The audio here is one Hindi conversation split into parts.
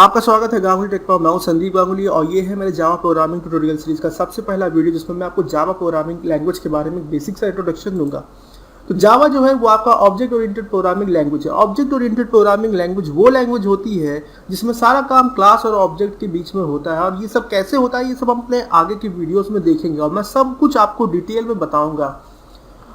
आपका स्वागत है गांगुली टेक पर। मैं हूं संदीप गांगुली और ये है मेरे जावा प्रोग्रामिंग ट्यूटोरियल सीरीज का सबसे पहला वीडियो जिसमें मैं आपको जावा प्रोग्रामिंग लैंग्वेज के बारे में बेसिक सा इंट्रोडक्शन दूंगा। तो जावा जो है वो आपका ऑब्जेक्ट ओरिएंटेड प्रोग्रामिंग लैंग्वेज है। ऑब्जेक्ट ओरिएंटेड प्रोग्रामिंग लैंग्वेज वो लैंग्वेज होती है जिसमें सारा काम क्लास और ऑब्जेक्ट के बीच में होता है, और ये सब कैसे होता है ये सब हम अपने आगे की वीडियोस में देखेंगे और मैं सब कुछ आपको डिटेल में बताऊंगा।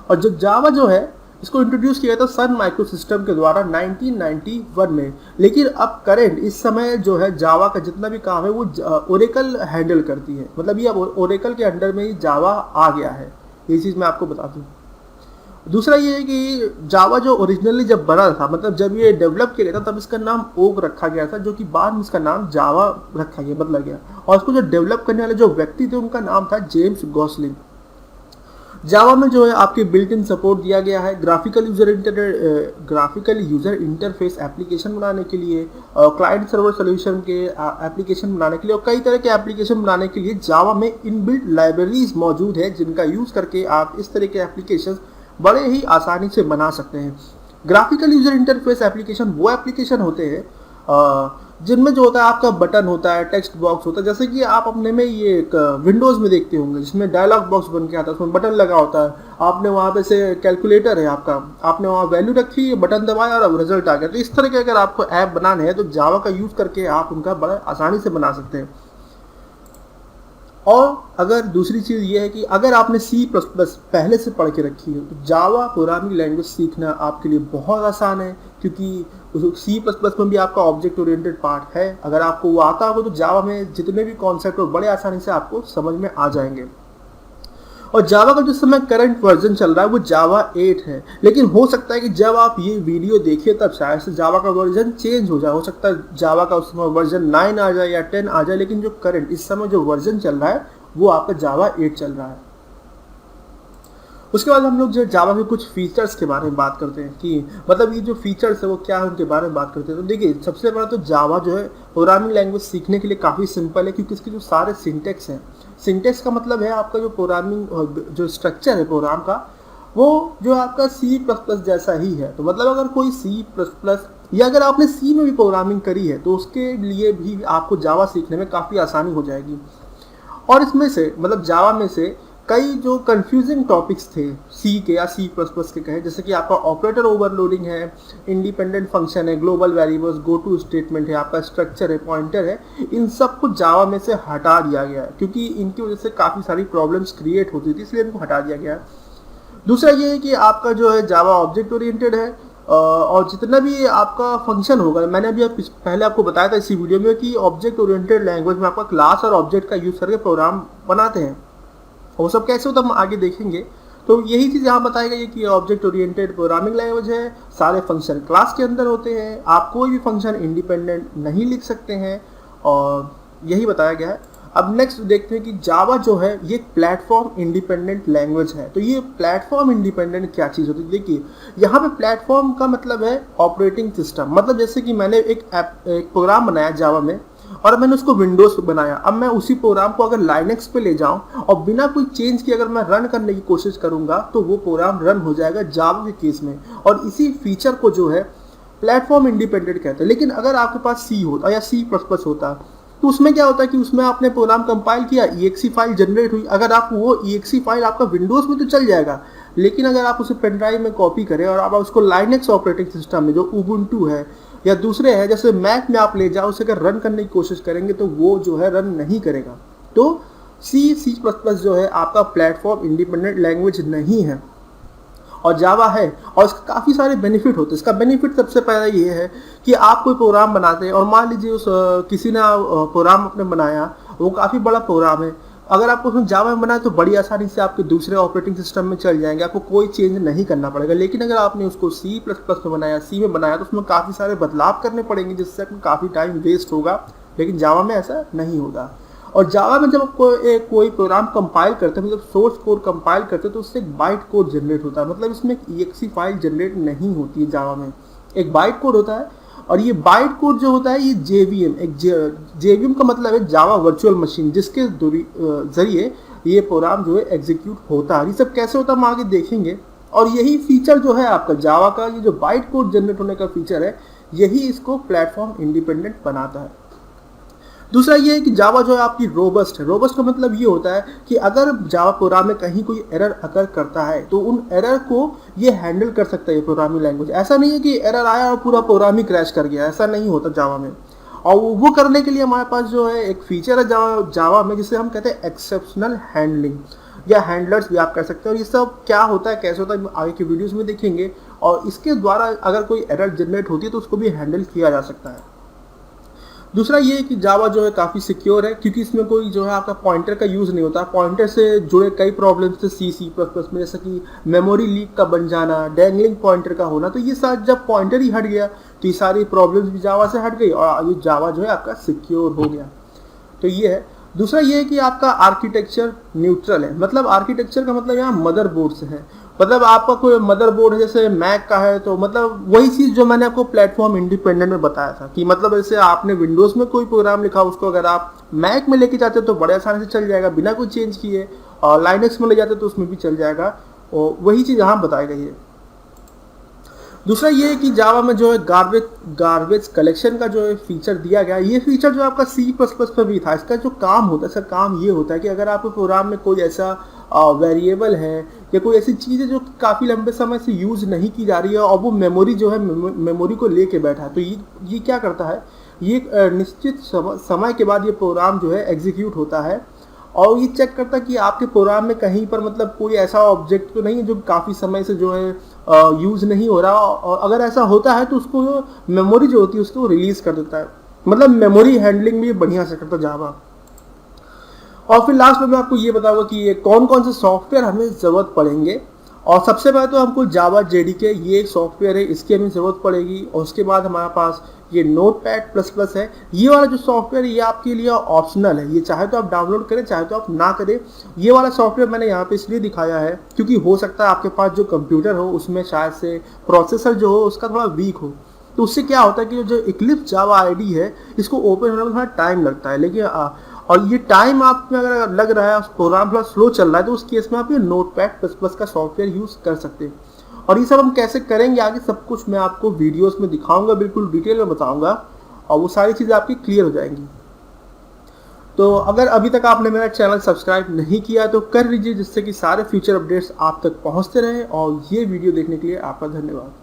और जो जावा जो है इसको इंट्रोड्यूस किया था सन माइक्रोसिस्टम के द्वारा 1991 में, लेकिन अब करंट इस समय जो है जावा का जितना भी काम है वो ओरेकल हैंडल करती है। मतलब ये अब ओरेकल के अंडर में ही जावा आ गया है, ये चीज़ मैं आपको बता दूं। दूसरा ये है कि जावा जो ओरिजिनली जब बना था, मतलब जब ये डेवलप किया गया था तब इसका नाम ओक रखा गया था, जो कि बाद में इसका नाम जावा रखा गया, बदला गया। और इसको जो डेवलप करने वाले जो व्यक्ति थे उनका नाम था जेम्स गॉसलिंग। जावा में जो है आपके बिल्ट इन सपोर्ट दिया गया है ग्राफिकल यूजर इंटरफेस एप्लीकेशन बनाने के लिए, क्लाइंट सर्वर सोल्यूशन के एप्लीकेशन बनाने के लिए और कई तरह के एप्लीकेशन बनाने के लिए जावा में इनबिल्ट लाइब्रेरीज मौजूद है जिनका यूज़ करके आप इस तरह के एप्लीकेशन बड़े ही आसानी से बना सकते हैं। ग्राफिकल यूजर इंटरफेस एप्लीकेशन वो एप्लीकेशन होते हैं जिनमें जो होता है आपका बटन होता है, टेक्स्ट बॉक्स होता है, जैसे कि आप अपने में ये एक विंडोज़ में देखते होंगे जिसमें डायलॉग बॉक्स बन के आता है, उसमें बटन लगा होता है। आपने वहाँ पे से कैलकुलेटर है आपका, आपने वहाँ वैल्यू रखी, बटन दबाया और अब रिजल्ट आ गया। तो इस तरह के अगर आपको ऐप बनाने हैं तो जावा का यूज़ करके आप उनका बड़ा आसानी से बना सकते हैं। और अगर दूसरी चीज़ ये है कि अगर आपने C++ पहले से पढ़ के रखी है तो जावा प्रोग्रामिंग लैंग्वेज सीखना आपके लिए बहुत आसान है, क्योंकि C++ में भी आपका ऑब्जेक्ट ओरिएंटेड पार्ट है। अगर आपको वो आता होगा तो जावा में जितने भी कॉन्सेप्ट हो बड़े आसानी से आपको समझ में आ जाएंगे। और जावा का जो समय करंट वर्जन चल रहा है वो जावा 8 है, लेकिन हो सकता है कि जब आप ये वीडियो देखिए तब शायद से जावा का वर्जन चेंज हो जाए। हो सकता है जावा का उस समय वर्जन 9 आ जाए या 10 आ जाए, लेकिन जो करंट इस समय जो वर्जन चल रहा है वो आपका जावा 8 चल रहा है। उसके बाद हम लोग जो जावा के कुछ फीचर्स के बारे में बात करते हैं कि मतलब ये जो फीचर्स है वो क्या है, उनके बारे में बात करते हैं। तो देखिए, सबसे बड़ा तो जावा जो है प्रोग्रामिंग लैंग्वेज सीखने के लिए काफ़ी सिंपल है, क्योंकि इसके जो सारे सिंटेक्स हैं, सिंटेक्स का मतलब है आपका जो प्रोग्रामिंग जो स्ट्रक्चर है प्रोग्राम का, वो जो आपका C++ जैसा ही है। तो मतलब अगर कोई C++ या अगर आपने C में भी प्रोग्रामिंग करी है तो उसके लिए भी आपको जावा सीखने में काफ़ी आसानी हो जाएगी। और इसमें से मतलब जावा में से कई जो कंफ्यूजिंग टॉपिक्स थे C के या C++ के कहें, जैसे कि आपका ऑपरेटर ओवरलोडिंग है, इंडिपेंडेंट फंक्शन है, global variables, go to statement है, आपका स्ट्रक्चर है, पॉइंटर है, इन सब को जावा में से हटा दिया गया है, क्योंकि इनकी वजह से काफ़ी सारी प्रॉब्लम्स क्रिएट होती थी, इसलिए इनको हटा दिया गया है। दूसरा ये है कि आपका जो है जावा ऑब्जेक्ट ओरिएंटेड है, और जितना भी आपका फंक्शन होगा, मैंने अभी पहले आपको बताया था इसी वीडियो में कि ऑब्जेक्ट ओरिएंटेड लैंग्वेज में आपका क्लास और ऑब्जेक्ट का यूज़ करके प्रोग्राम बनाते हैं। वो सब कैसे होता है हम आगे देखेंगे। तो यही चीज़ यहाँ बताई गई है कि ऑब्जेक्ट ओरिएंटेड प्रोग्रामिंग लैंग्वेज है, सारे फंक्शन क्लास के अंदर होते हैं, आप कोई भी फंक्शन इंडिपेंडेंट नहीं लिख सकते हैं, और यही बताया गया है। अब नेक्स्ट देखते हैं कि जावा जो है ये प्लेटफॉर्म इंडिपेंडेंट लैंग्वेज है। तो ये प्लेटफॉर्म इंडिपेंडेंट क्या चीज़ होती है? देखिए, यहाँ पे प्लेटफॉर्म का मतलब है ऑपरेटिंग सिस्टम। मतलब जैसे कि मैंने एक प्रोग्राम बनाया जावा में और मैंने उसको विंडोज़ पे बनाया, अब मैं उसी प्रोग्राम को अगर लाइनेक्स पे ले जाऊं और बिना कोई चेंज किए अगर मैं रन करने की कोशिश करूंगा तो वो प्रोग्राम रन हो जाएगा जावा के केस में। और इसी फीचर को जो है प्लेटफॉर्म इंडिपेंडेंट कहते हैं। लेकिन अगर आपके पास C होता या C++ होता तो उसमें क्या होता है कि उसमें आपने प्रोग्राम कंपाइल किया, EXE फाइल जनरेट हुई, अगर आप वो EXE फाइल आपका विंडोज़ में तो चल जाएगा, लेकिन अगर आप उसे पेन ड्राइव में कॉपी करें और आप उसको लाइनेक्स ऑपरेटिंग सिस्टम में जो उबुंटू है या दूसरे हैं जैसे मैक में आप ले जाओ, उसे अगर रन करने की कोशिश करेंगे तो वो जो है रन नहीं करेगा। तो C++ जो है आपका प्लेटफॉर्म इंडिपेंडेंट लैंग्वेज नहीं है और जावा है, और इसके काफ़ी सारे बेनिफिट होते हैं। इसका बेनिफिट सबसे पहला ये है कि आप कोई प्रोग्राम बनाते हैं और मान लीजिए उस किसी ने प्रोग्राम अपने बनाया, वो काफ़ी बड़ा प्रोग्राम है, अगर आपको उसमें जावा में बनाए तो बड़ी आसानी से आपके दूसरे ऑपरेटिंग सिस्टम में चल जाएंगे, आपको कोई चेंज नहीं करना पड़ेगा। लेकिन अगर आपने उसको C++ में बनाया, C में बनाया, तो उसमें काफ़ी सारे बदलाव करने पड़ेंगे जिससे आपको काफ़ी टाइम वेस्ट होगा, लेकिन जावा में ऐसा नहीं होगा। और जावा में जब आप कोई प्रोग्राम कंपाइल करते हैं, मतलब सोर्स कोड कंपाइल करते हैं, तो उससे एक बाइट कोड जनरेट होता है। मतलब इसमें एक EXE फाइल जनरेट नहीं होती है जावा में, एक बाइट कोड होता है। और ये बाइट कोड जो होता है ये JVM का मतलब है जावा वर्चुअल मशीन, जिसके जरिए ये प्रोग्राम जो है एग्जीक्यूट होता है। ये सब कैसे होता है हम आगे देखेंगे। और यही फीचर जो है आपका जावा का, ये जो बाइट कोड जनरेट होने का फीचर है, यही इसको प्लेटफॉर्म इंडिपेंडेंट बनाता है। दूसरा ये है कि जावा जो है आपकी रोबस्ट है। रोबस्ट का मतलब ये होता है कि अगर जावा प्रोग्राम में कहीं कोई एरर अगर करता है तो उन एरर को ये हैंडल कर सकता है ये प्रोग्रामिंग लैंग्वेज। ऐसा नहीं है कि एरर आया और पूरा प्रोग्राम ही क्रैश कर गया, ऐसा नहीं होता जावा में। और वो करने के लिए हमारे पास जो है एक फीचर है जावा में जिसे हम कहते हैं एक्सेप्शनल हैंडलिंग या हैंडलर्स भी आप कह सकते हैं। और ये सब क्या होता है, कैसे होता है, आगे की वीडियोस में देखेंगे। और इसके द्वारा अगर कोई एरर जनरेट होती है तो उसको भी हैंडल किया जा सकता है। दूसरा ये है कि जावा जो है काफ़ी सिक्योर है क्योंकि इसमें कोई जो है आपका पॉइंटर का यूज़ नहीं होता। पॉइंटर से जुड़े कई प्रॉब्लम्स थे C++ में, जैसे कि मेमोरी लीक का बन जाना, डैंगलिंग पॉइंटर का होना। तो ये साथ जब पॉइंटर ही हट गया तो ये सारी प्रॉब्लम्स भी जावा से हट गई और ये जावा जो है आपका सिक्योर हो गया। तो ये है। दूसरा ये है कि आपका आर्किटेक्चर न्यूट्रल है। मतलब आर्किटेक्चर का मतलब यहाँ मदरबोर्ड से है। मतलब आपका कोई मदरबोर्ड है जैसे मैक का है तो मतलब वही चीज़ जो मैंने आपको प्लेटफॉर्म इंडिपेंडेंट में बताया था कि मतलब जैसे आपने विंडोज़ में कोई प्रोग्राम लिखा उसको अगर आप मैक में लेके जाते हो तो बड़े आसानी से चल जाएगा बिना कोई चेंज किए, और लाइनक्स में ले जाते तो उसमें भी चल जाएगा। और वही चीज़ यहाँ बताई गई है। दूसरा ये है कि जावा में जो है गार्बेज कलेक्शन का जो है फीचर दिया गया। ये फीचर जो आपका C++ पर भी था। इसका जो काम होता है, इसका काम ये होता है कि अगर आपके प्रोग्राम में कोई ऐसा वेरिएबल है या कोई ऐसी चीज़ है जो काफ़ी लंबे समय से यूज़ नहीं की जा रही है और वो मेमोरी जो है मेमोरी को लेके बैठा है, तो ये क्या करता है, ये निश्चित समय के बाद ये प्रोग्राम जो है एग्जीक्यूट होता है और ये चेक करता है कि आपके प्रोग्राम में कहीं पर मतलब कोई ऐसा ऑब्जेक्ट तो नहीं है जो काफ़ी समय से जो है यूज़ नहीं हो रहा। और अगर ऐसा होता है तो उसको मेमोरी जो होती है उसको रिलीज़ कर देता है। मतलब मेमोरी हैंडलिंग भी बढ़िया से करता जावा। और फिर लास्ट में मैं आपको ये बताऊंगा कि ये कौन कौन से सॉफ्टवेयर हमें ज़रूरत पड़ेंगे। और सबसे पहले तो हमको जावा JDK ये एक सॉफ्टवेयर है, इसकी हमें ज़रूरत पड़ेगी। और उसके बाद हमारे पास ये Notepad++ है। ये वाला जो सॉफ्टवेयर है ये आपके लिए ऑप्शनल है, ये चाहे तो आप डाउनलोड करें चाहे तो आप ना करें। ये वाला सॉफ्टवेयर मैंने यहाँ पे इसलिए दिखाया है क्योंकि हो सकता है आपके पास जो कंप्यूटर हो उसमें शायद से प्रोसेसर जो हो उसका थोड़ा वीक हो। तो उससे क्या होता है कि जो इक्लिप्स जावा IDE है इसको ओपन होने में थोड़ा टाइम लगता है। लेकिन और ये टाइम आप में अगर लग रहा है प्रोग्राम थोड़ा स्लो चल रहा है तो उस केस में आप ये Notepad++ का सॉफ्टवेयर यूज़ कर सकते हैं। और ये सब हम कैसे करेंगे आगे सब कुछ मैं आपको वीडियोस में दिखाऊंगा, बिल्कुल डिटेल में बताऊंगा और वो सारी चीज़ें आपकी क्लियर हो जाएंगी। तो अगर अभी तक आपने मेरा चैनल सब्सक्राइब नहीं किया तो कर लीजिए जिससे कि सारे फ्यूचर अपडेट्स आप तक पहुंचते रहें। और ये वीडियो देखने के लिए आपका धन्यवाद।